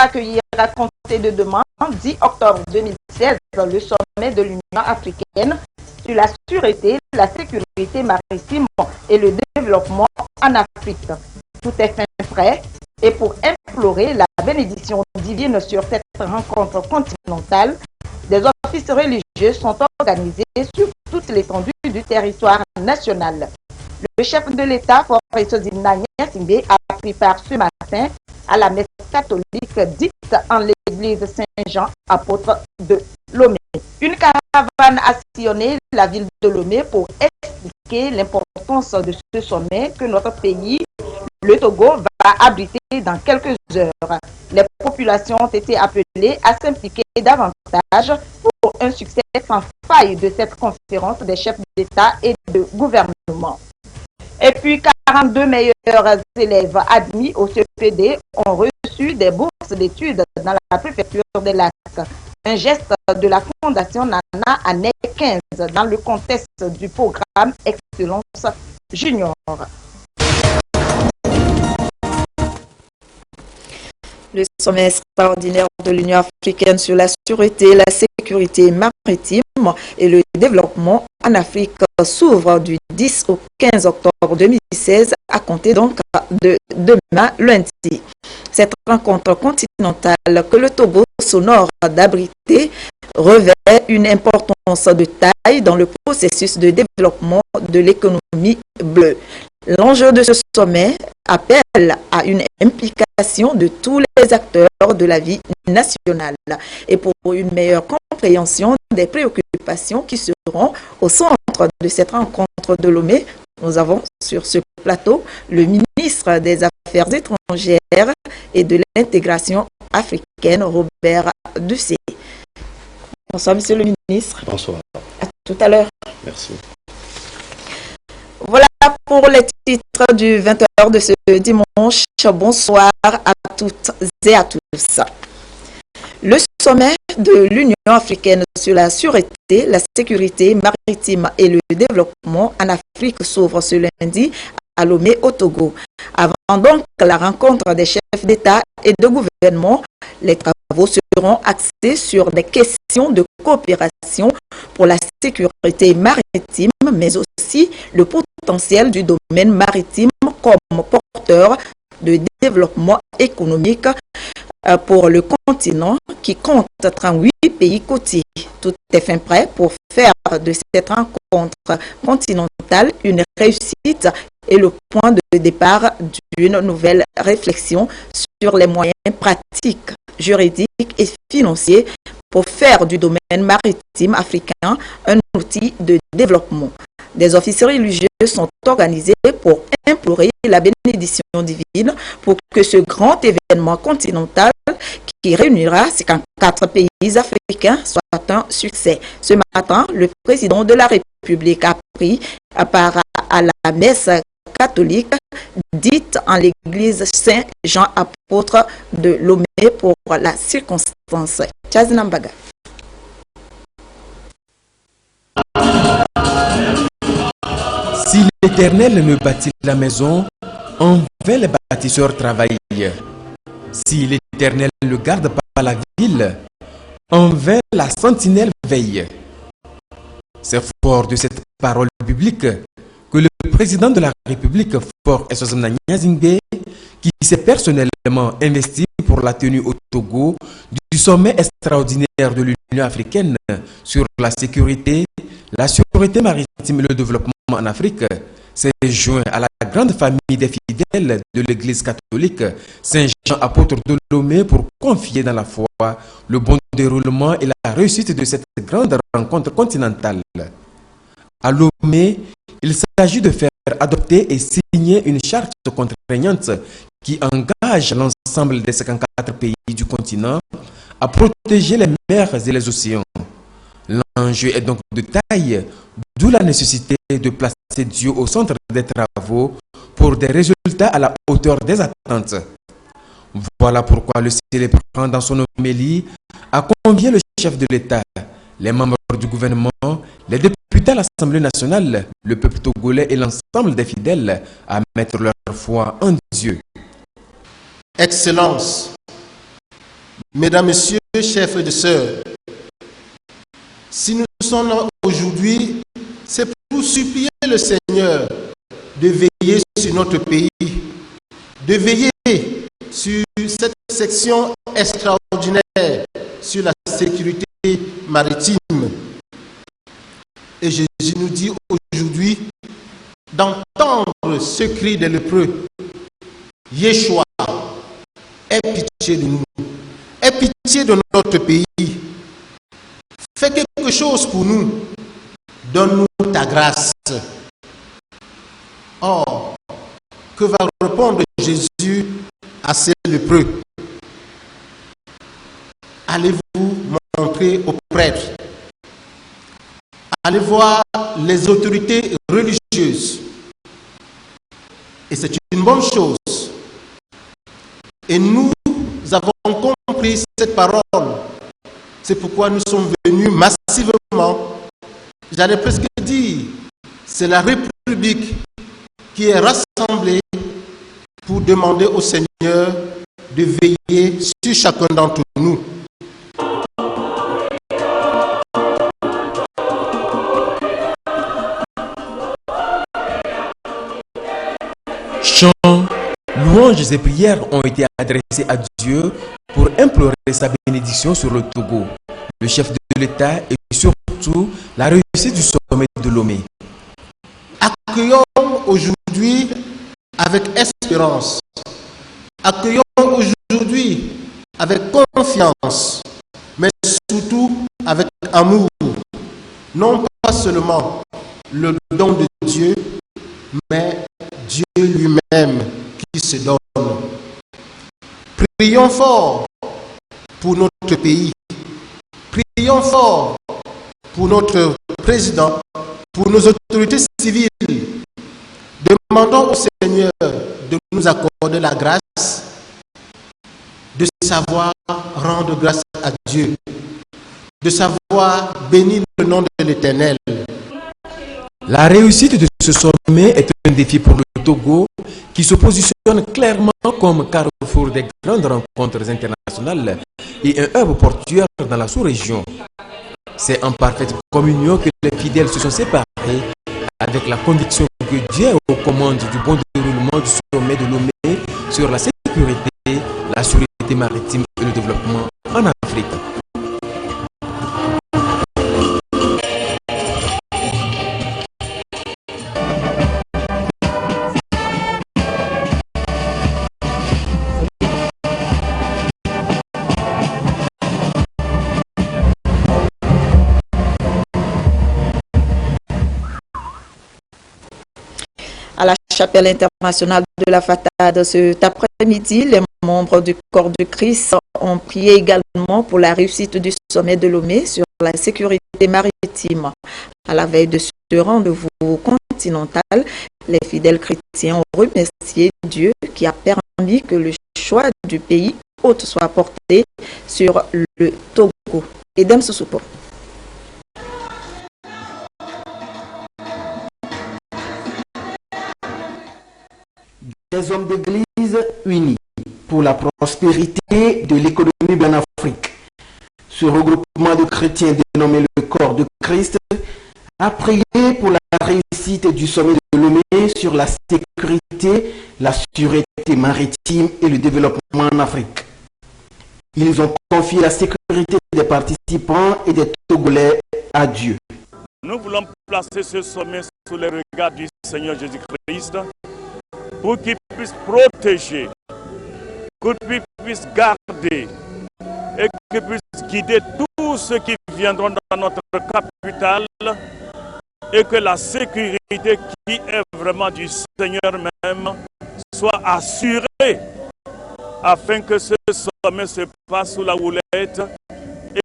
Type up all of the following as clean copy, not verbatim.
accueillir à compter de demain, 10 octobre 2016, le sommet de l'Union africaine sur la sûreté, la sécurité maritime et le développement en Afrique. Tout est fin prêt et pour implorer la bénédiction divine sur cette rencontre continentale, des offices religieux sont organisés sur toute l'étendue du territoire national. Le chef de l'État, Faure Essouzina Gnassingbé, a pris part ce matin à la messe catholique dite en l'église Saint-Jean, apôtre de Lomé. Une caravane a sillonné la ville de Lomé pour expliquer l'importance de ce sommet que notre pays, le Togo, va abriter dans quelques heures. Les populations ont été appelées à s'impliquer davantage pour un succès sans faille de cette conférence des chefs d'État et de gouvernement. Et puis, 42 meilleurs élèves admis au CPD ont reçu des bourses d'études dans la préfecture des Lacs. Un geste de la Fondation Nana Année 15 dans le contexte du programme Excellence Junior. Le sommet extraordinaire de l'Union africaine sur la sûreté, la sécurité maritime et le développement en Afrique s'ouvre du 10 au 15 octobre 2016 à compter donc de demain lundi. Cette rencontre continentale que le Togo s'honore d'abriter revêt une importance de taille dans le processus de développement de l'économie bleue. L'enjeu de ce sommet appelle à une implication de tous les acteurs de la vie nationale et pour une meilleure compréhension des préoccupations qui seront au centre de cette rencontre de Lomé. Nous avons sur ce plateau le ministre des Affaires étrangères et de l'intégration africaine, Robert Dussé. Bonsoir, monsieur le ministre. Bonsoir. À tout à l'heure. Merci. Voilà pour les titres du 20h de ce dimanche. Bonsoir à toutes et à tous. Le sommet de l'Union africaine sur la sûreté, la sécurité maritime et le développement en Afrique s'ouvre ce lundi à Lomé au Togo. Avant donc la rencontre des chefs d'État et de gouvernement, les travaux seront axés sur des questions de coopération pour la sécurité maritime, mais aussi le potentiel du domaine maritime comme porteur de développement économique pour le continent qui compte 38 pays côtiers. Tout est fin prêt pour faire de cette rencontre continentale une réussite et le point de départ d'une nouvelle réflexion sur les moyens pratiques, juridiques et financiers pour faire du domaine maritime africain un outil de développement. Des officiers religieux sont organisés pour implorer la bénédiction divine pour que ce grand événement continental qui réunira 54 pays africains soit un succès. Ce matin, le président de la République a pris part à la messe catholique dite en l'église Saint-Jean apôtre de Lomé pour la circonstance. Tchazinambaga. Si l'Éternel ne bâtit la maison, en vain les bâtisseurs travaillent. Si l'Éternel ne garde pas la ville, en vain la sentinelle veille. C'est fort de cette parole biblique que le président de la République, Faure Essouzina Gnassingbé, qui s'est personnellement investi pour la tenue au Togo du sommet extraordinaire de l'Union africaine sur la sécurité maritime et le développement en Afrique, s'est joint à la grande famille des fidèles de l'Église catholique Saint-Jean apôtre de Lomé pour confier dans la foi le bon déroulement et la réussite de cette grande rencontre continentale. À Lomé, il s'agit de faire adopter et signer une charte contraignante qui engage l'ensemble des 54 pays du continent à protéger les mers et les océans. L'enjeu est donc de taille, d'où la nécessité de placer Dieu au centre des travaux pour des résultats à la hauteur des attentes. Voilà pourquoi le célébrant dans son homélie a convié le chef de l'État, les membres du gouvernement, les députés à l'Assemblée nationale, le peuple togolais et l'ensemble des fidèles à mettre leur foi en Dieu. Excellence, Mesdames, Messieurs, chers frères et sœurs, si nous sommes là aujourd'hui, c'est pour supplier le Seigneur de veiller sur notre pays, de veiller sur cette section extraordinaire sur la sécurité maritime. Et Jésus nous dit aujourd'hui d'entendre ce cri des lépreux. Yeshua, aie pitié de nous, aie pitié de notre pays. Fais quelque chose pour nous, donne-nous ta grâce. Or, que va répondre Jésus à ces lépreux? Allez-vous montrer aux prêtres? Allez voir les autorités religieuses. Et c'est une bonne chose. Et nous avons compris cette parole. C'est pourquoi nous sommes venus massivement. J'allais presque dire, c'est la République qui est rassemblée pour demander au Seigneur de veiller sur chacun d'entre nous. Chants, louanges et prières ont été adressées à Dieu pour implorer sa bénédiction sur le Togo, le chef de l'État et surtout la réussite du sommet de Lomé. Accueillons aujourd'hui avec espérance. Accueillons aujourd'hui avec confiance, mais surtout avec amour. Non pas seulement le don de Dieu, mais Dieu lui-même qui se donne. Prions fort pour notre pays. Prions fort pour notre président, pour nos autorités civiles. Demandons au Seigneur de nous accorder la grâce de savoir rendre grâce à Dieu, de savoir bénir le nom de l'Éternel. La réussite de ce sommet est un défi pour le Togo qui se positionne clairement comme carrefour des grandes rencontres internationales et un hub portuaire dans la sous-région. C'est en parfaite communion que les fidèles se sont séparés avec la conviction que Dieu est aux commandes du bon déroulement du sommet de Lomé sur la sécurité, la sûreté maritime et le développement en Afrique. À la chapelle internationale de la Fatade cet après-midi, les membres du corps de Christ ont prié également pour la réussite du sommet de Lomé sur la sécurité maritime. À la veille de ce rendez-vous continental, les fidèles chrétiens ont remercié Dieu qui a permis que le choix du pays hôte soit porté sur le Togo. Edem Sousoupo. Des hommes d'église unis pour la prospérité de l'économie en Afrique. Ce regroupement de chrétiens dénommé le corps de Christ a prié pour la réussite du sommet de Lomé sur la sécurité, la sûreté maritime et le développement en Afrique. Ils ont confié la sécurité des participants et des Togolais à Dieu. Nous voulons placer ce sommet sous les regards du Seigneur Jésus-Christ pour qu'il puisse protéger, qu'il puisse garder et qu'il puisse guider tous ceux qui viendront dans notre capitale et que la sécurité qui est vraiment du Seigneur même soit assurée afin que ce sommet se passe sous la houlette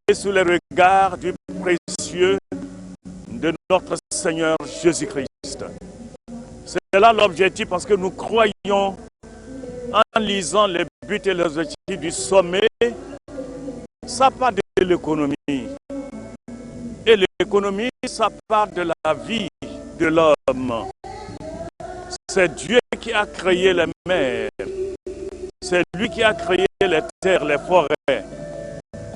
et sous les regards du précieux de notre Seigneur Jésus-Christ. C'est là l'objectif parce que nous croyons en lisant les buts et les objectifs du sommet, ça part de l'économie. Et l'économie, ça part de la vie de l'homme. C'est Dieu qui a créé les mers. C'est lui qui a créé les terres, les forêts.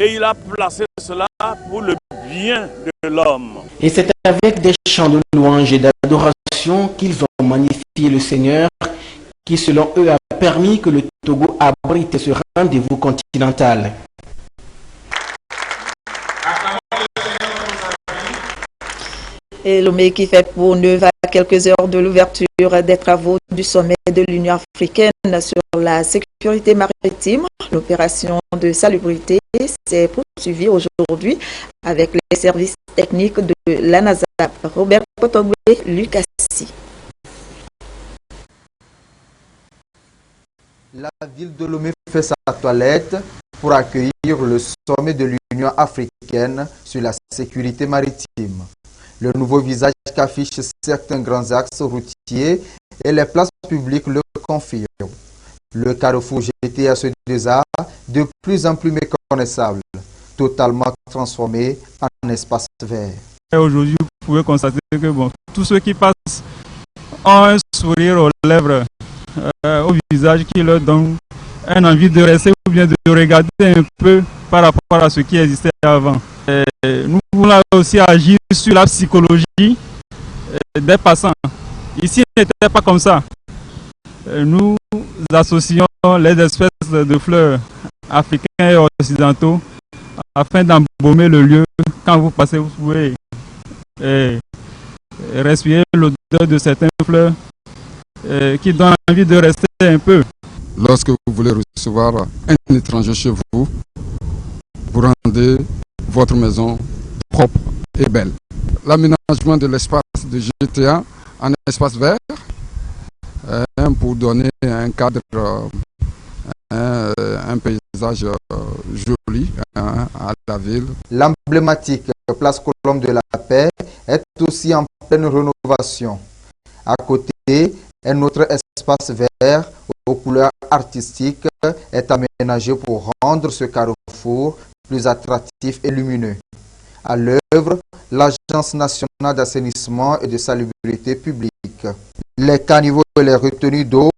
et il a placé cela pour le bien de l'homme. Et c'est avec des chants de louange et d'adoration qu'ils ont magnifié le Seigneur, qui selon eux a permis que le Togo abrite ce rendez-vous continental. Et Lomé qui fait pour 9 à quelques heures de l'ouverture des travaux du sommet de l'Union africaine sur la sécurité maritime. L'opération de salubrité s'est poursuivie aujourd'hui avec les services techniques de la NASA. Robert Potogwe, Lucassi. La ville de Lomé fait sa toilette pour accueillir le sommet de l'Union africaine sur la sécurité maritime. Le nouveau visage qu'affichent certains grands axes routiers et les places publiques le confirment. Le carrefour GTA se désarme de plus en plus méconnaissable, totalement transformé en espace vert. Aujourd'hui, vous pouvez constater que tous ceux qui passent ont un sourire aux lèvres, au visage qui leur donne une envie de rester ou bien de regarder un peu par rapport à ce qui existait avant. Nous voulons aussi agir sur la psychologie des passants. Ici, ce n'était pas comme ça. Nous associons les espèces de fleurs africains et occidentaux afin d'embaumer le lieu. Quand vous passez, vous pouvez respirer l'odeur de certaines fleurs qui donnent envie de rester un peu. Lorsque vous voulez recevoir un étranger chez vous, vous rendez votre maison propre et belle. L'aménagement de l'espace de GTA en espace vert pour donner un cadre, un paysage joli à la ville. L'emblématique place Colombe de la Paix est aussi en pleine rénovation. À côté, un autre espace vert aux couleurs artistiques est aménagé pour rendre ce carrefour plus attractif et lumineux. À l'œuvre, l'Agence nationale d'assainissement et de salubrité publique. Les caniveaux et les retenues d'eau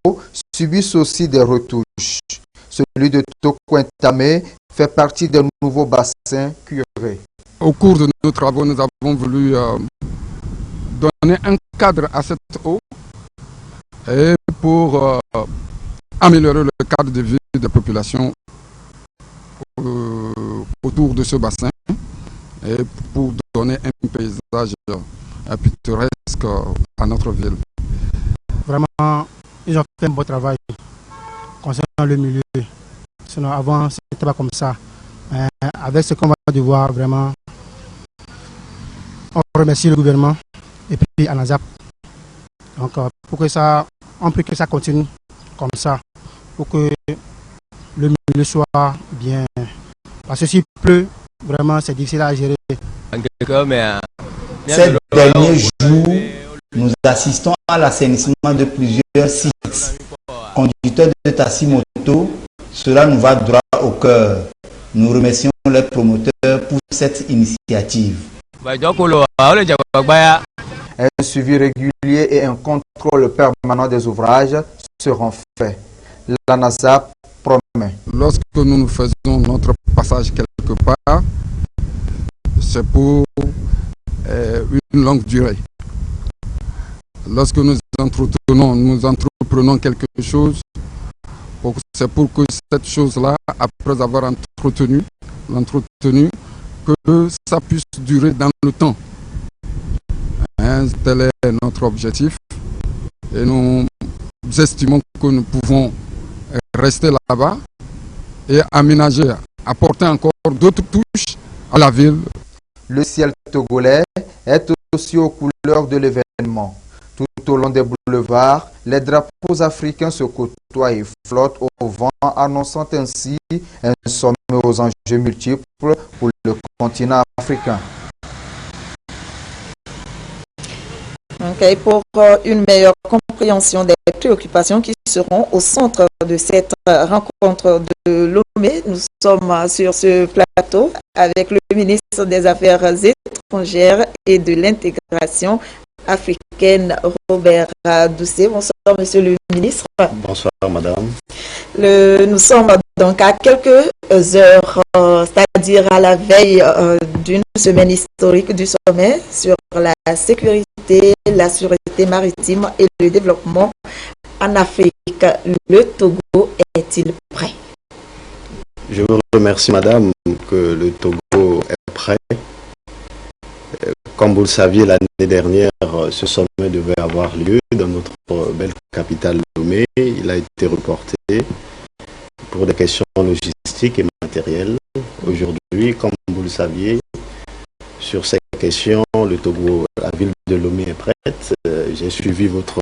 subissent aussi des retouches. Celui de Tokwentame fait partie des nouveaux bassins curés. Au cours de nos travaux, nous avons voulu donner un cadre à cette eau et pour améliorer le cadre de vie des populations autour de ce bassin et pour donner un paysage pittoresque à notre ville. Vraiment, ils ont fait un beau travail concernant le milieu. Sinon, avant, ce n'était pas comme ça. Avec ce qu'on va devoir, vraiment, on remercie le gouvernement et puis ANASAP. Donc, pour que ça, on peut que ça continue comme ça, pour que le milieu soit bien. Parce que s'il pleut, vraiment, c'est difficile à gérer. Ces derniers jours, nous assistons à l'assainissement de plusieurs sites. Conducteurs de taxi-moto, cela nous va droit au cœur. Nous remercions les promoteurs pour cette initiative. Un suivi régulier et un contrôle permanent des ouvrages seront faits. La NASA promet. Lorsque nous faisons notre passage quelque part, c'est pour une longue durée. Lorsque nous entreprenons quelque chose, c'est pour que cette chose-là, après avoir l'entretenu, que ça puisse durer dans le temps. Tel est notre objectif et nous estimons que nous pouvons rester là-bas et aménager, apporter encore d'autres touches à la ville. Le ciel togolais est aussi aux couleurs de l'événement. Tout au long des boulevards, les drapeaux africains se côtoient et flottent au vent, annonçant ainsi un sommet aux enjeux multiples pour le continent africain. Okay, pour une meilleure compréhension des préoccupations qui seront au centre de cette rencontre de Lomé, nous sommes sur ce plateau avec le ministre des Affaires étrangères et de l'intégration africaine, Robert Doucet. Bonsoir, monsieur le ministre. Bonsoir, madame. Nous sommes donc à quelques heures, c'est-à-dire à la veille d'une semaine historique du sommet sur la sécurité, la sûreté maritime et le développement en Afrique. Le Togo est-il prêt? Je vous remercie, madame, que le Togo est prêt. Comme vous le saviez, l'année dernière, ce sommet devait avoir lieu dans notre belle capitale Lomé. Il a été reporté pour des questions logistiques et matérielles. Aujourd'hui, comme vous le saviez, sur ces questions, le Togo, la ville de Lomé est prête. J'ai suivi votre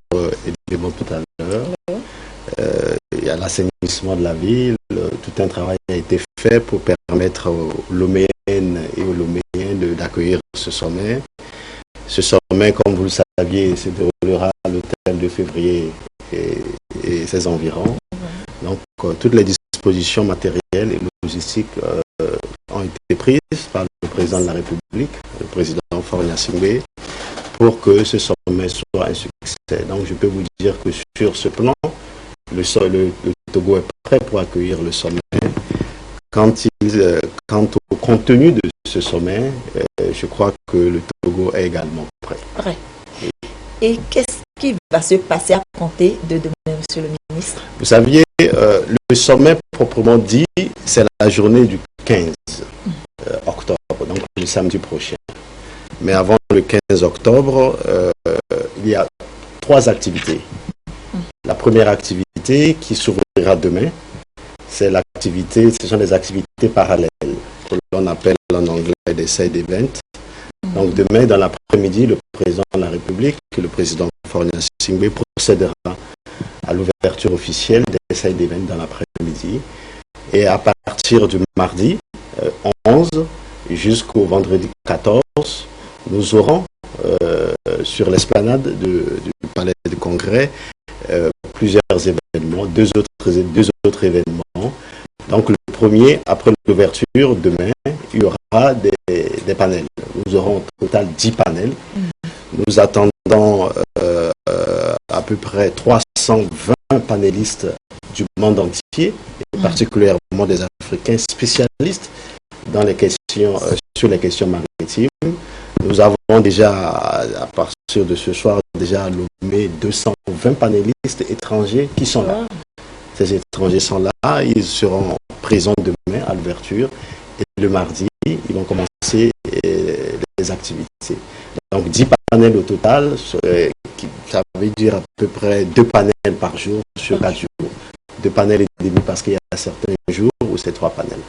élément tout à l'heure. Il y a l'assainissement de la ville. Tout un travail a été fait pour permettre aux Loméennes et aux Loméens d'accueillir ce sommet. Ce sommet, comme vous le saviez, se déroulera l'hôtel de février et ses environs. Donc, toutes les dispositions matérielles et logistiques ont été prises par le président de la République, le président Faure Gnassingbé, pour que ce sommet soit un succès. Donc, je peux vous dire que sur ce plan, le Togo est prêt pour accueillir le sommet. Quant au contenu de ce sommet, je crois que le Togo est également prêt. Et qu'est-ce qui va se passer à compter de demain, monsieur le ministre? Vous saviez, le sommet proprement dit, c'est la journée du 15 octobre, donc le samedi prochain. Mais avant le 15 octobre, il y a 3 activités. La première activité qui s'ouvrira demain, ce sont des activités parallèles, que l'on appelle en anglais des side events. Donc demain, dans l'après-midi, le président de la République, le président Faure Gnassingbé, procédera à l'ouverture officielle des side events dans l'après-midi. Et à partir du mardi 11 jusqu'au vendredi 14, nous aurons sur l'esplanade du Palais du Congrès plusieurs événements, deux autres événements. Donc le premier, après l'ouverture, demain, il y aura des panels. Nous aurons au total 10 panels. Nous attendons à peu près 320 panélistes du monde entier, et particulièrement des Africains spécialistes dans les questions, sur les questions maritimes. Nous avons déjà, à partir de ce soir, déjà nommé 220 panélistes étrangers qui sont là. Ces étrangers sont là, ils seront présents demain à l'ouverture et le mardi, ils vont commencer les activités. Donc 10 panels au total, ça veut dire à peu près 2 panels par jour sur 4 jours. 2 panels et demi parce qu'il y a certains jours où c'est 3 panels.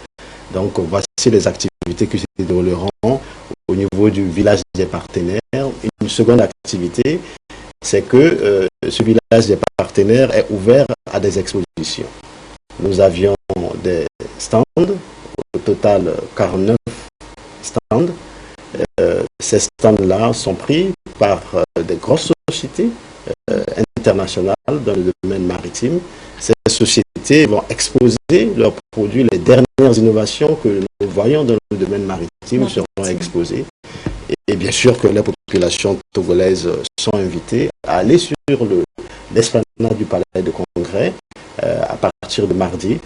Donc voici les activités qui se dérouleront au niveau du village des partenaires. Une seconde activité, c'est que ce village des partenaires est ouvert à des expositions. Nous avions des stands, au total 49 stands. Ces stands-là sont pris par des grosses sociétés internationales dans le domaine maritime. Ces sociétés vont exposer leurs produits, les dernières innovations que nous voyons dans le domaine maritime seront exposées. Et bien sûr que les populations togolaises sont invitées à aller sur l'esplanade du Palais de Congrès à partir de mardi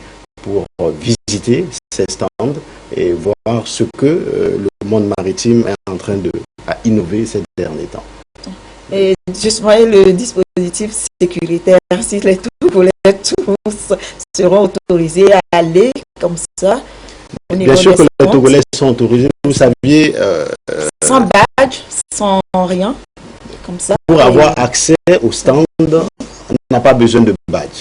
pour visiter ces stands et voir ce que le monde maritime est en train d'innover ces derniers temps. Et justement, le dispositif sécuritaire, si les Togolais tous seront autorisés à aller comme ça, au niveau bien sûr que des les Togolais sont autorisés. Vous saviez... sans badge, sans rien, comme ça. Pour avoir accès au stand, on n'a pas besoin de badge.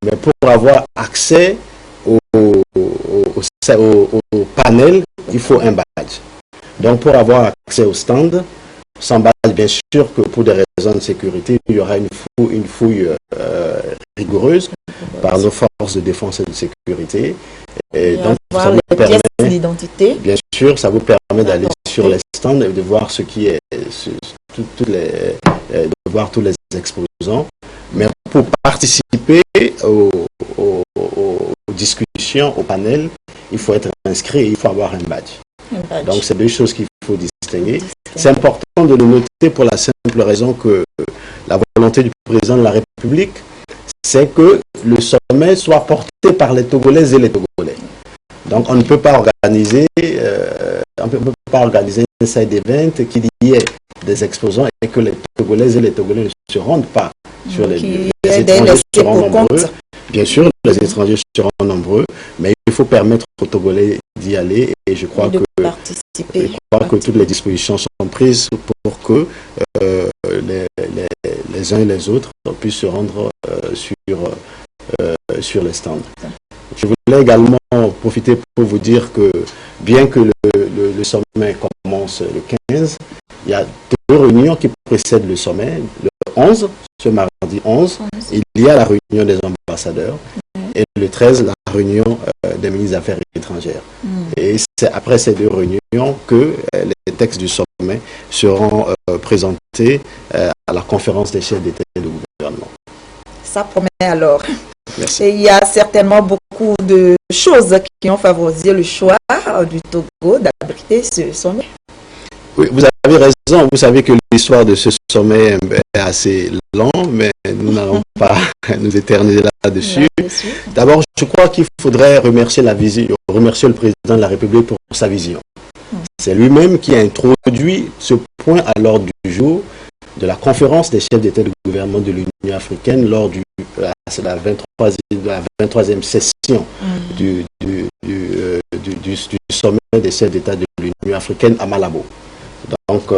Mais pour avoir accès au panel, il faut un badge. Donc pour avoir accès au stand, sans badge, bien sûr que pour des raisons de sécurité, il y aura une fouille rigoureuse par nos forces de défense et de sécurité. Et donc, ça vous permet, d'identité. Bien sûr, ça vous permet d'aller sur les stands et de voir ce qui est, de voir tous les exposants. Mais pour participer aux discussions, au panel, il faut être inscrit et il faut avoir un badge. Donc, c'est 2 choses qu'il faut distinguer. C'est important de le noter pour la simple raison que la volonté du président de la République c'est que le sommet soit porté par les Togolaises et les Togolais. Donc on ne peut pas organiser, un side event qui y ait des exposants et que les Togolaises et les Togolais ne se rendent pas sur les lieux. Les étrangers seront nombreux. Bien sûr, les étrangers seront nombreux, mais il faut permettre aux Togolais d'y aller et je crois que toutes les dispositions sont prises pour que les uns et les autres puissent se rendre sur les stands. Je voulais également profiter pour vous dire que bien que le sommet commence le 15, il y a 2 réunions qui précèdent le sommet. Le 11, ce mardi 11, il y a la réunion des ambassadeurs et le 13, la réunion des ministres des Affaires étrangères. Et c'est après ces 2 réunions que les textes du sommet seront présentés à la conférence des chefs d'État et de gouvernement. Ça promet alors. Merci. Et il y a certainement beaucoup de choses qui ont favorisé le choix du Togo d'abriter ce sommet. Oui, vous avez raison. Vous savez que l'histoire de ce sommet est assez long, mais nous n'allons pas nous éterniser là-dessus. D'abord, je crois qu'il faudrait remercier le président de la République pour sa vision. C'est lui-même qui a introduit ce point à l'ordre du jour de la conférence des chefs d'État et de gouvernement de l'Union africaine lors de la 23e session du sommet des chefs d'État de l'Union africaine à Malabo. Donc,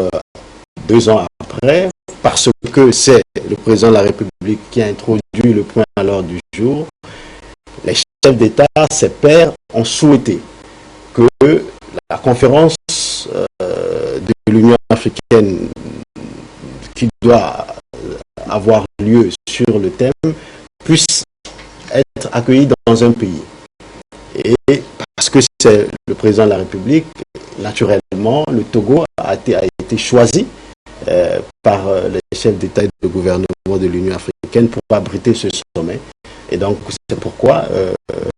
2 ans après, parce que c'est le président de la République qui a introduit le point à l'ordre du jour, les chefs d'État, ses pairs, ont souhaité que la conférence de l'Union africaine qui doit avoir lieu sur le thème puisse être accueillie dans un pays. Et parce que c'est le président de la République, naturellement, le Togo a été choisi par les chefs d'État et de gouvernement de l'Union africaine pour abriter ce sommet. Et donc, c'est pourquoi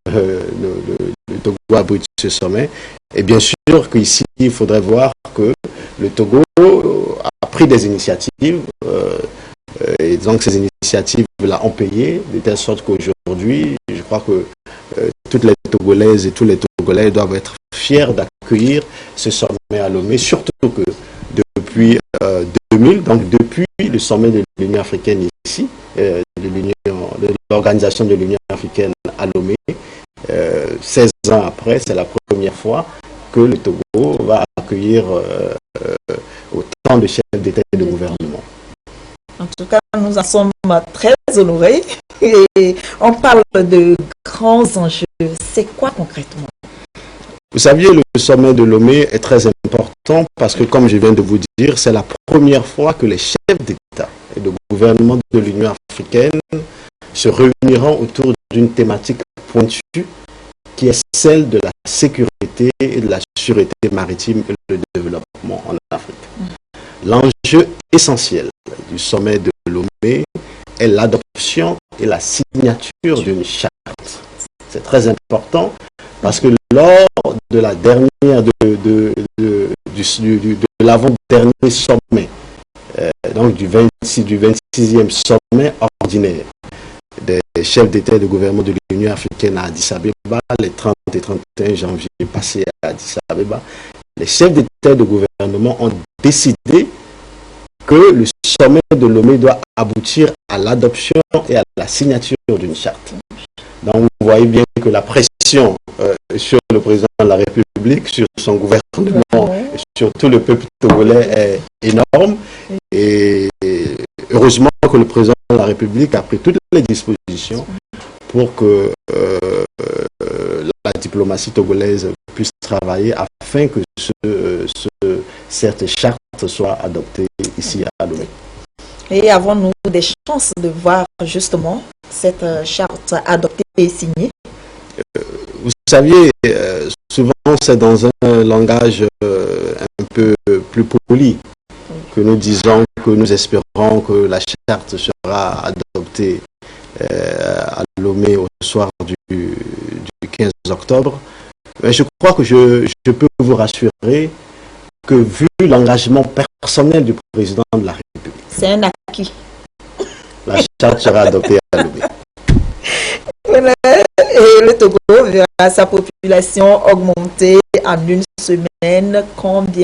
le Togo abrite ce sommet. Et bien sûr qu'ici, il faudrait voir que le Togo a pris des initiatives et donc ces initiatives-là ont payé, de telle sorte qu'aujourd'hui, je crois que toutes les Togolaises et tous les Togolais doivent être fiers d'accueillir ce sommet à Lomé, surtout que depuis 2000, donc depuis le sommet de l'Union africaine ici, de l'organisation de l'Union africaine à Lomé, 16 ans après, c'est la première fois que le Togo va accueillir autant de chefs d'État et de gouvernement. En tout cas, nous en sommes très honorés et on parle de grands enjeux. C'est quoi concrètement? Vous saviez, le sommet de Lomé est très important parce que, comme je viens de vous dire, c'est la première fois que les chefs d'État et de gouvernement de l'Union africaine se réuniront autour d'une thématique pointue qui est celle de la sécurité et de la sûreté maritime et le développement en Afrique. L'enjeu essentiel du sommet de Lomé est l'adoption et la signature d'une charte. C'est très important parce que lors de la dernière de l'avant-dernier sommet, donc du 26e sommet ordinaire des chefs d'État et de gouvernement de l'Union africaine à Addis Abeba, les 30 et 31 janvier passés à Addis Abeba, les chefs d'État et de gouvernement ont décidé que le sommet de Lomé doit aboutir à l'adoption et à la signature d'une charte. Donc vous voyez bien que la pression sur le président de la République, sur son gouvernement, et sur tout le peuple togolais est énorme. Et heureusement que le président de la République a pris toutes les dispositions pour que la diplomatie togolaise puisse travailler afin que cette charte soit adoptée ici à Lomé. Et avons-nous des chances de voir justement cette charte adoptée et signée? Vous saviez, souvent c'est dans un langage un peu plus poli que nous disons que nous espérons que la charte sera adoptée à Lomé au soir du 15 octobre. Mais je crois que je peux vous rassurer que vu l'engagement personnel du président de la République, c'est un acquis. La charte sera adoptée à Lomé. verra sa population augmenter en une semaine. Combien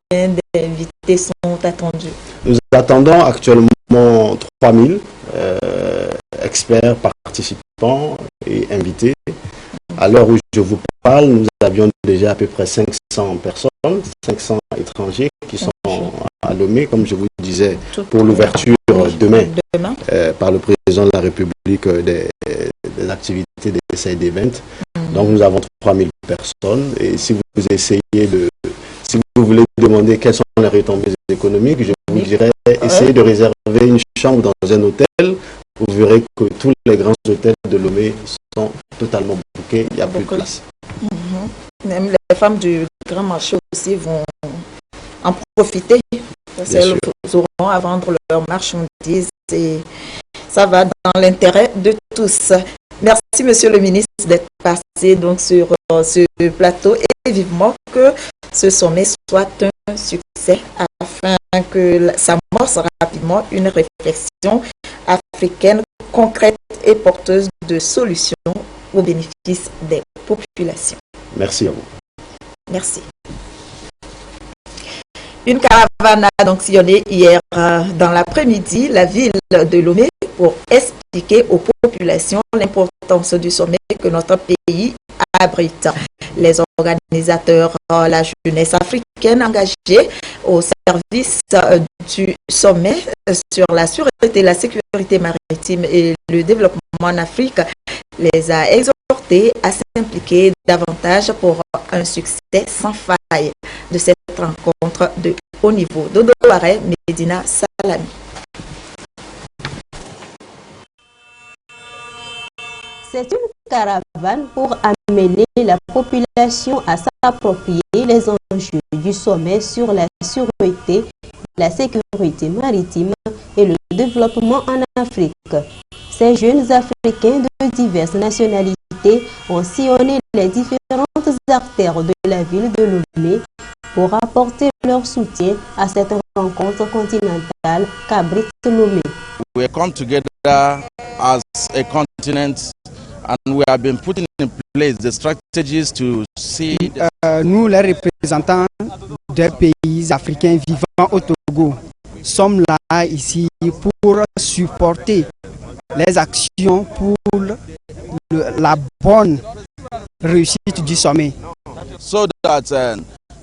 d'invités sont attendus? Nous attendons actuellement 3000 experts, participants et invités. À l'heure où je vous parle, nous avions déjà à peu près 500 personnes, 500 étrangers qui sont à Lomé, comme je vous disais, pour l'ouverture demain par le président de la République des activités des Side Events. Donc nous avons 3000 personnes et si vous essayez si vous voulez demander quelles sont les retombées économiques, je vous dirais essayez de réserver une chambre dans un hôtel. Vous verrez que tous les grands hôtels de Lomé sont totalement bookés, il n'y a plus de place. Même les femmes du grand marché aussi vont en profiter. Parce qu'elles auront à vendre leurs marchandises et ça va dans l'intérêt de tous. Merci, monsieur le ministre, d'être passé donc sur ce plateau et vivement que ce sommet soit un succès afin que s'amorce rapidement une réflexion africaine concrète et porteuse de solutions au bénéfice des populations. Merci à vous. Merci. Une caravane a donc sillonné hier dans l'après-midi la ville de Lomé pour expliquer aux populations l'importance du sommet que notre pays abrite. Les organisateurs, la jeunesse africaine engagée au service du sommet sur la sûreté, la sécurité maritime et le développement en Afrique les a exhortés à s'impliquer davantage pour un succès sans faille de cette rencontre de haut niveau. Dodo Aré, Medina Salami. C'est une caravane pour amener la population à s'approprier les enjeux du sommet sur la sûreté, la sécurité maritime et le développement en Afrique. Ces jeunes Africains de diverses nationalités ont sillonné les différentes artères de la ville de Lomé pour apporter leur soutien à cette rencontre continentale qu'abrite Lomé. We come together as a continent and we have been putting in place the strategies to see. Nous, les représentants des pays africains vivant au Togo, sommes là ici pour supporter les actions pour la bonne réussite du sommet. So that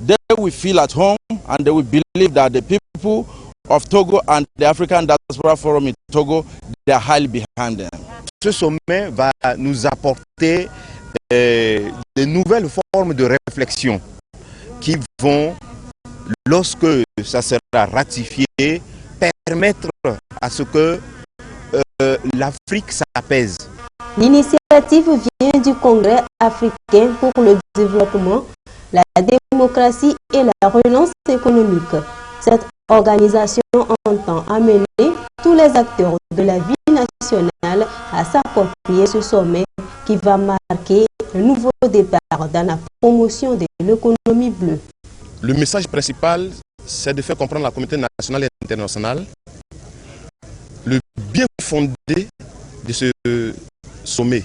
they will feel at home and they will believe that the people of Togo and the African Diaspora Forum in Togo, they are highly behind them. Ce sommet va nous apporter de nouvelles formes de réflexion qui vont, lorsque ça sera ratifié, permettre à ce que l'Afrique s'apaise. L'initiative vient du Congrès africain pour le développement, la démocratie et la relance économique. Cette organisation entend amener tous les acteurs de la vie nationale à s'approprier ce sommet qui va marquer un nouveau départ dans la promotion de l'économie bleue. Le message principal, c'est de faire comprendre à la communauté nationale et internationale le bien fondé de ce sommet.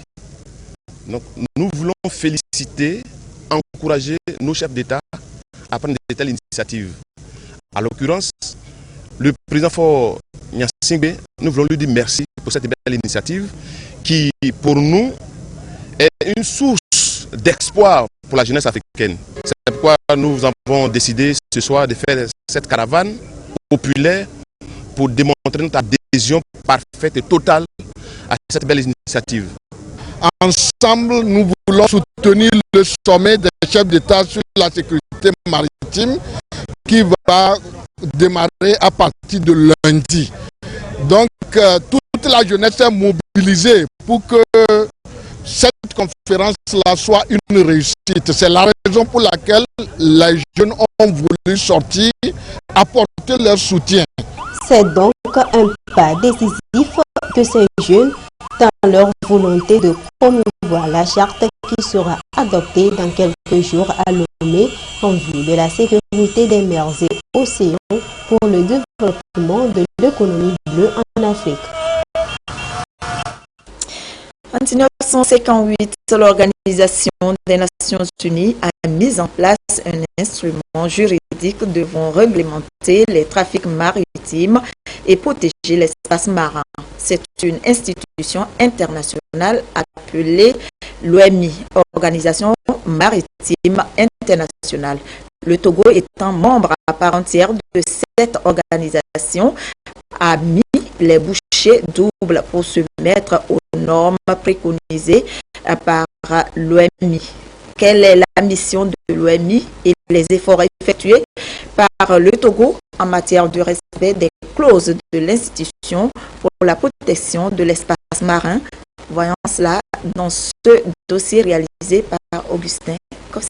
Donc, nous voulons féliciter, encourager nos chefs d'État à prendre de telles initiatives. À l'occurrence, le président Faure Gnassingbé, nous voulons lui dire merci pour cette belle initiative qui, pour nous, est une source d'espoir pour la jeunesse africaine. C'est pourquoi nous avons décidé ce soir de faire cette caravane populaire pour démontrer notre adhésion parfaite et totale à cette belle initiative. Ensemble, nous voulons soutenir le sommet des chefs d'État sur la sécurité maritime qui va démarrer à partir de lundi. Donc, toute la jeunesse est mobilisée pour que cette conférence-là soit une réussite. C'est la raison pour laquelle les jeunes ont voulu sortir, apporter leur soutien. C'est donc un pas décisif que ces jeunes, dans leur volonté de promouvoir la charte qui sera adoptée dans quelques jours à Lomé en vue de la sécurité des mers et océans pour le développement de l'économie bleue en Afrique. En 1958, l'Organisation des Nations Unies a mis en place un instrument juridique devant réglementer les trafics maritimes et protéger l'espace marin. C'est une institution internationale appelée l'OMI, Organisation maritime internationale. Le Togo étant membre à part entière de cette organisation, a mis les bouchées doubles pour se mettre aux normes préconisées par l'OMI. Quelle est la mission de l'OMI et les efforts effectués par le Togo en matière de respect des clauses de l'institution pour la protection de l'espace marin? Voyons cela dans ce dossier réalisé par Augustin Kossi.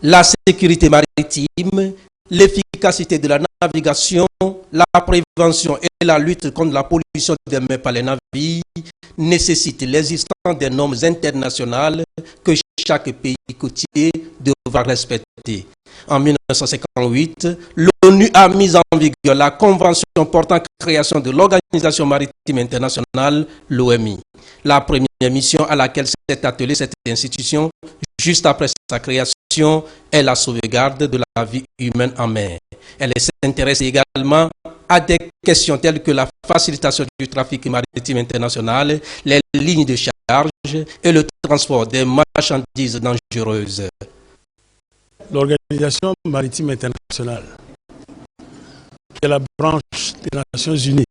La sécurité maritime, l'efficacité de la navigation, la prévention et la lutte contre la pollution des mers par les navires nécessitent l'existence des normes internationales que chaque pays côtier devra respecter. En 1958, l'ONU a mis en vigueur la Convention portant création de l'Organisation maritime internationale, l'OMI. La première mission à laquelle s'est attelée cette institution, juste après sa création, est la sauvegarde de la vie humaine en mer. Elle s'intéresse également à des questions telles que la facilitation du trafic maritime international, les lignes de charge et le transport des marchandises dangereuses. L'Organisation maritime internationale, qui est la branche des Nations Unies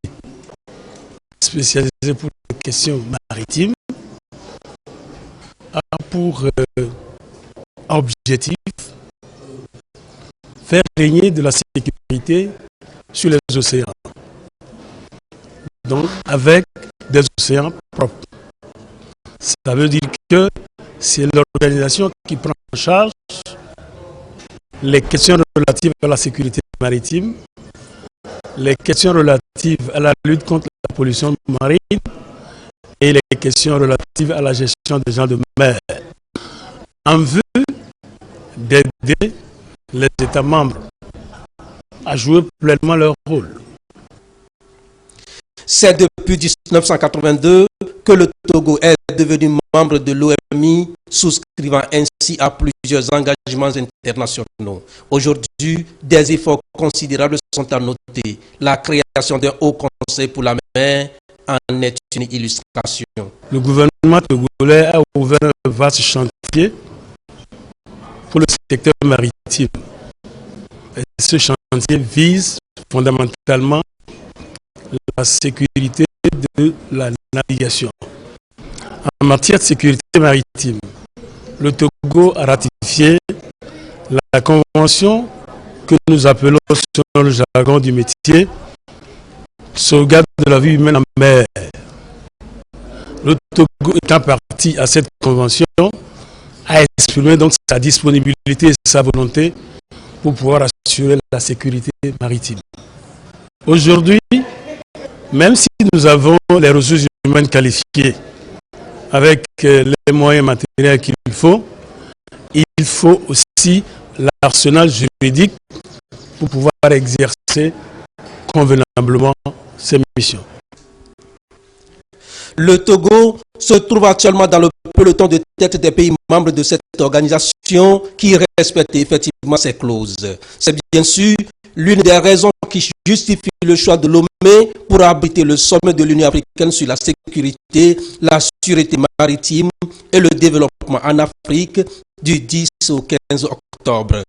spécialisée pour les questions maritimes, a pour objectif faire régner de la sécurité sur les océans, donc avec des océans propres. Ça veut dire que c'est l'organisation qui prend en charge les questions relatives à la sécurité maritime, les questions relatives à la lutte contre la pollution marine et les questions relatives à la gestion des gens de mer, en vue d'aider les États membres à jouer pleinement leur rôle. C'est depuis 1982 que le Togo est devenu membre de l'OMI, souscrivant ainsi à plusieurs engagements internationaux. Aujourd'hui, des efforts considérables sont à noter. La création d'un haut conseil pour la mer en est une illustration. Le gouvernement togolais a ouvert un vaste chantier pour le secteur maritime. Et ce chantier vise fondamentalement la sécurité de la navigation. En matière de sécurité maritime, le Togo a ratifié la convention que nous appelons, selon le jargon du métier, sauvegarde de la vie humaine en mer. Le Togo étant parti à cette convention, a exprimé donc sa disponibilité et sa volonté pour pouvoir assurer la sécurité maritime. Aujourd'hui, même si nous avons les ressources humaines qualifiées avec les moyens matériels qu'il faut aussi l'arsenal juridique pour pouvoir exercer convenablement ces missions. Le Togo se trouve actuellement dans le peloton de tête des pays membres de cette organisation qui respecte effectivement ses clauses. C'est bien sûr l'une des raisons qui justifie le choix de Lomé pour abriter le sommet de l'Union africaine sur la sécurité, la sûreté maritime et le développement en Afrique du 10 au 15 octobre.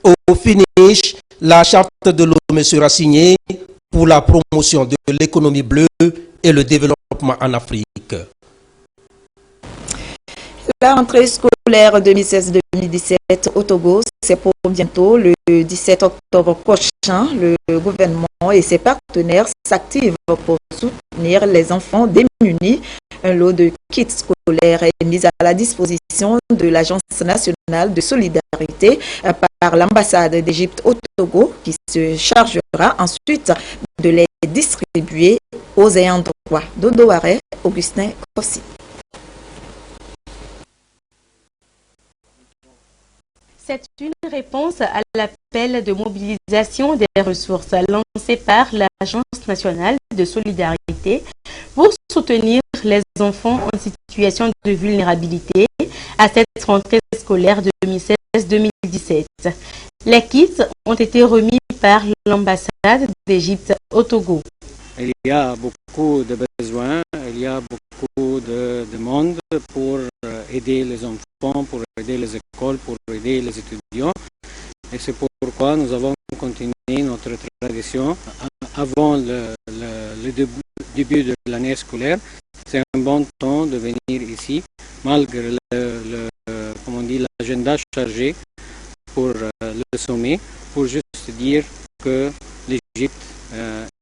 Au finish, la charte de Lomé sera signée pour la promotion de l'économie bleue et le développement en Afrique. La rentrée scolaire 2016-2017 au Togo, c'est pour bientôt. Le 17 octobre prochain, le gouvernement et ses partenaires s'activent pour soutenir les enfants démunis. Un lot de kits scolaires est mis à la disposition de l'Agence nationale de solidarité par l'ambassade d'Égypte au Togo, qui se chargera ensuite de les distribuer aux ayants droit. Dodo Aré, Augustin Kossi. C'est une réponse à l'appel de mobilisation des ressources lancé par l'Agence nationale de solidarité pour soutenir les enfants en situation de vulnérabilité à cette rentrée scolaire 2016-2017. Les kits ont été remis par l'ambassade d'Égypte au Togo. Il y a beaucoup de besoins, il y a beaucoup de demandes pour aider les enfants, pour aider les écoles, pour aider les étudiants. Et c'est pourquoi nous avons continué notre tradition avant le début de l'année scolaire. C'est un bon temps de venir ici, malgré l'agenda chargé pour le sommet, pour juste dire que l'Égypte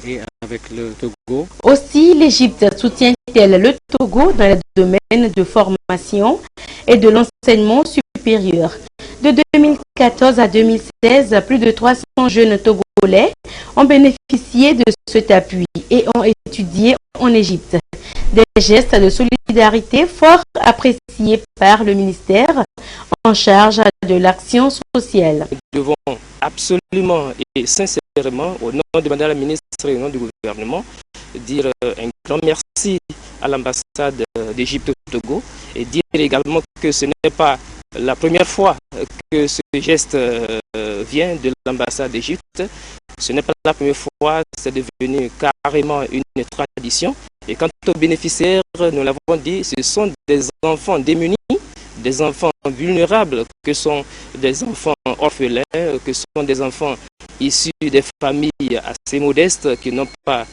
et avec le Togo. Aussi, l'Égypte soutient-elle le Togo dans le domaine de formation et de l'enseignement supérieur. De 2014 à 2016, plus de 300 jeunes Togolais ont bénéficié de cet appui et ont étudié en Égypte. Des gestes de solidarité fort appréciés par le ministère en charge de l'action sociale. Nous devons absolument et sincèrement, au nom de Madame la ministre et au nom du gouvernement, dire un grand merci à l'ambassade d'Égypte au Togo et dire également que ce n'est pas la première fois que ce geste vient de l'ambassade d'Égypte. Ce n'est pas la première fois, c'est devenu carrément une tradition. Et quant aux bénéficiaires, nous l'avons dit, ce sont des enfants démunis, des enfants vulnérables, que sont des enfants orphelins, que sont des enfants issus des familles assez modestes qui n'ont pas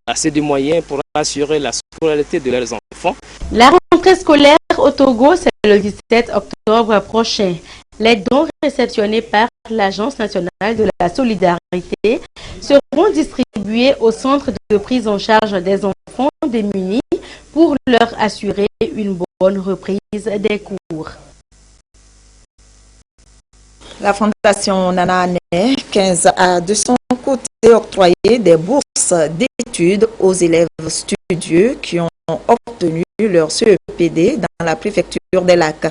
assez de moyens pour assurer la scolarité de leurs enfants. La rentrée scolaire au Togo, c'est le 17 octobre prochain. Les dons réceptionnés par l'Agence nationale de la solidarité seront distribués au centre de prise en charge des enfants démunis pour leur assurer une bonne reprise des cours. La Fondation Nana Ané 15 a de son côté octroyé des bourses d'études aux élèves studieux qui ont obtenu leur CEPD dans la préfecture des Lacs.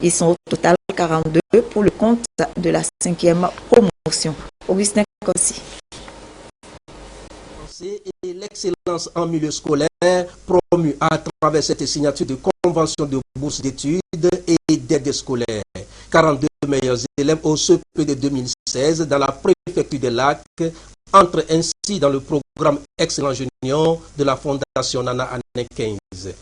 Ils sont au total 42 pour le compte de la 5e promotion. Augustin Kossi. Et l'excellence en milieu scolaire promue à travers cette signature de convention de bourse d'études et d'aide scolaire. 42 meilleurs élèves au CEPD 2016 dans la préfecture des Lacs entrent ainsi dans le programme Excellent Junior de la Fondation Nana Ané 15.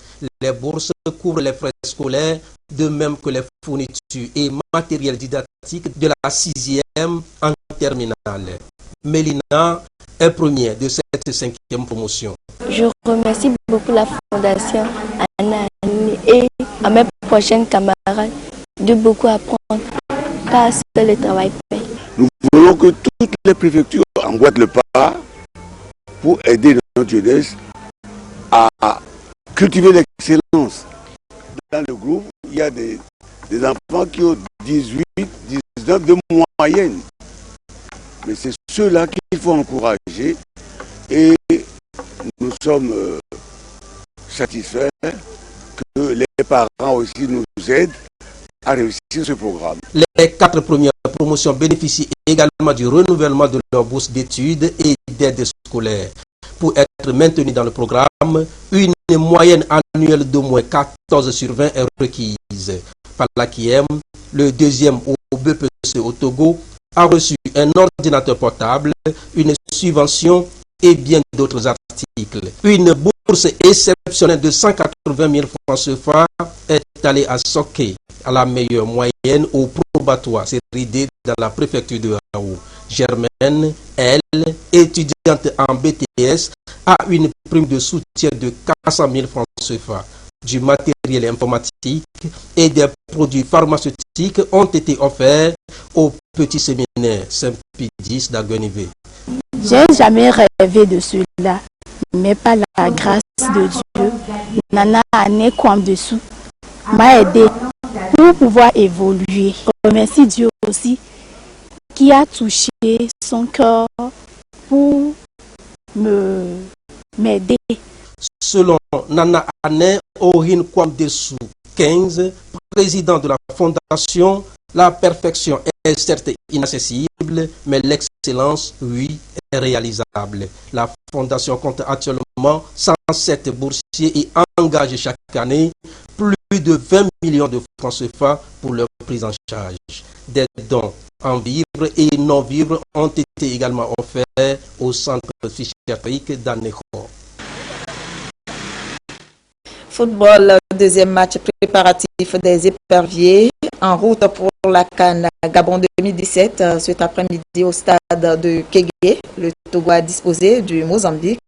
Les bourses couvrent les frais scolaires, de même que les fournitures et matériel didactique de la 6e en terminale. Mélina est première de cette 5e promotion. Je remercie beaucoup la Fondation Nana Ané et à mes prochaines camarades de beaucoup apprendre parce que le travail paye. Nous voulons que toutes les préfectures emboîtent le pas pour aider notre jeunesse à cultiver l'excellence. Dans le groupe, il y a des enfants qui ont 18, 19 de moyenne. Mais c'est ceux-là qu'il faut encourager et nous sommes satisfaits que les parents aussi nous aident à réussir ce programme. Les 4 premières promotions bénéficient également du renouvellement de leur bourse d'études et d'aide scolaire. Pour être maintenu dans le programme, une moyenne annuelle d'au moins 14 sur 20 est requise. Palakiem, le 2e au BPC au Togo, a reçu un ordinateur portable, une subvention et bien d'autres articles. Une bourse exceptionnelle de 180 000 francs CFA est allée à Soké, à la meilleure moyenne au probatoire série D dans la préfecture de Raou. Germaine, elle, étudiante en BTS, a une prime de soutien de 400 000 francs CFA. Du matériel informatique et des produits pharmaceutiques ont été offerts au petit séminaire Saint-Pédis d'Aguenivé. J'ai jamais rêvé de cela, mais par la grâce de Dieu, Nana Ané Kwam dessous m'a aidé pour pouvoir évoluer. Je remercie Dieu aussi qui a touché son cœur pour m'aider. Selon Nana Ané Orin Kwam dessous 15, président de la Fondation, La perfection est certes inaccessible, mais l'excellence, oui, est réalisable. La Fondation compte actuellement 107 boursiers et engage chaque année plus de 20 millions de francs CFA pour leur prise en charge. Des dons en vivres et non vivres ont été également offerts au centre psychiatrique d'Anéco. Football, deuxième match préparatif des éperviers en route pour la CAN Gabon 2017. Cet après-midi au stade de Kégué, le Togo a disposé du Mozambique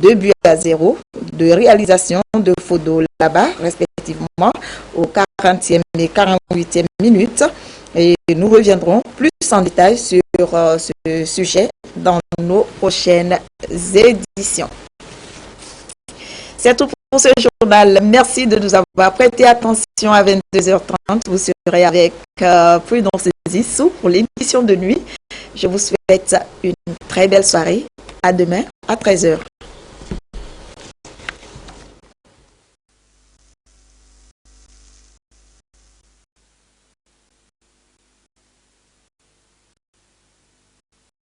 2-0 de réalisation de Fodo là-bas, respectivement aux 40e et 48e minutes. Et nous reviendrons plus en détail sur ce sujet dans nos prochaines éditions. C'est tout pour ce journal. Merci de nous avoir prêté attention à 22h30. Vous serez avec Prudence Zissou pour l'émission de nuit. Je vous souhaite une très belle soirée. À demain à 13h.